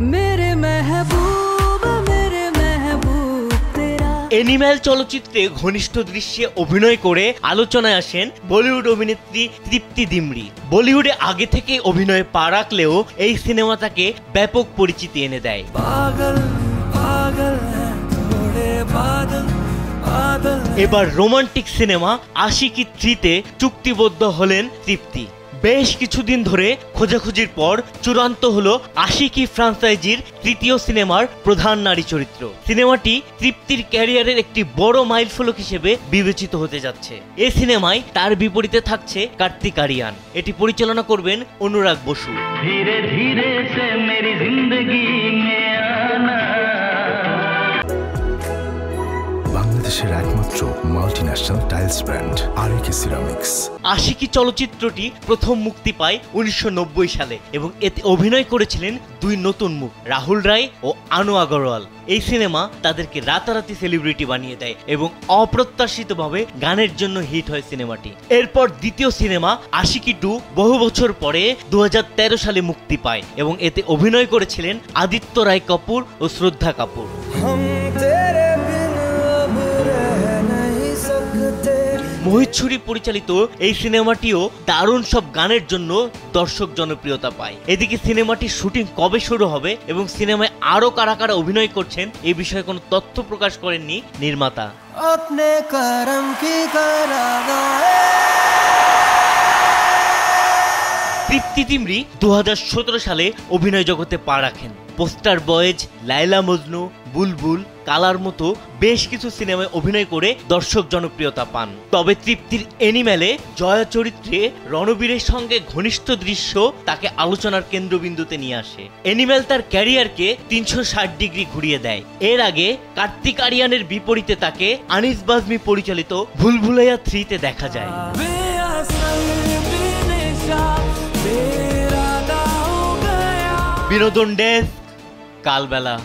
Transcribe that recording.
मेरे महबूब तेरा। এনিম্যাল চলচ্চিত্রে ঘনিষ্ঠ দৃশ্যে অভিনয় করে আলোচনায় আসেন বলিউড অভিনেত্রী তৃপ্তি ডিমরি। বলিউডে আগে থেকে অভিনয়ে পা রাখলেও এই সিনেমা তাকে ব্যাপক পরিচিতি এনে দেয়। এবার রোমান্টিক সিনেমা আশিকি 3-তে চুক্তিবদ্ধ হলেন তৃপ্তি। বেশ কিছুদিন ধরে খোঁজাখুঁজির পর চূড়ান্ত হলো আশিকি ফ্রাঞ্চাইজির তৃতীয় সিনেমার প্রধান নারী চরিত্র। সিনেমাটি তৃপ্তির ক্যারিয়ারের একটি বড় মাইলফলক হিসেবে বিবেচিত হতে যাচ্ছে। এই সিনেমায় তার বিপরীতে থাকছে কার্তিক আরিয়ান। এটি পরিচালনা করবেন অনুরাগ বসু। ধীরে ধীরে সে মেরি জিন্দেগি মে আনা। বাংলাদেশের একমাত্র multinational tiles brand RAK ceramics. Aashiqui চলচ্চিত্রটি প্রথম মুক্তি পায় 1990 সালে এবং এতে অভিনয় করেছিলেন দুই নতুন মুখ, রাহুল রায় ও আনু আগরওয়াল। এই সিনেমা তাদেরকে রাতারাতি সেলিব্রিটি বানিয়ে দেয় এবং অপ্রত্যাশিতভাবে গানের জন্য হিট হয় সিনেমাটি। এরপর দ্বিতীয় সিনেমা আশিকি 2 বহু বছর পরে 2013 সালে মুক্তি পায় এবং এতে অভিনয় করেছিলেন আদিত্য রায় কাপুর ও শ্রদ্ধা কাপুর। মোহিত সুরি পরিচালিত এই সিনেমাটিও দারুণ সব গানের জন্য দর্শক জনপ্রিয়তা পায়। এদিকে সিনেমাটির শুটিং কবে শুরু হবে এবং সিনেমায় আরো কারা কারা অভিনয় করছেন এই বিষয়ে কোনো তথ্য প্রকাশ করেননি নির্মাতা। তৃপ্তি ডিমরি 2017 সালে অভিনয় জগতে পা রাখেন। পোস্টার বয়েজ, লাইলা মজনু, বুলবুল, কালার মতো বেশ কিছু সিনেমায় অভিনয় করে দর্শক জনপ্রিয়তা পান। তবে তৃপ্তির এনিম্যালে জয়া চরিত্রে রণবীরের সঙ্গে ঘনিষ্ঠ দৃশ্য তাকে আলোচনার কেন্দ্রবিন্দুতে নিয়ে আসে। এনিম্যাল তার ক্যারিয়ারকে 360 ডিগ্রি ঘুরিয়ে দেয়। এর আগে কার্তিক আরিয়ানের বিপরীতে তাকে আনিস বাজমি পরিচালিত ভুলভুলাইয়া 3-তে দেখা যায়। বিনোদন ডেস্ক, কালবেলা।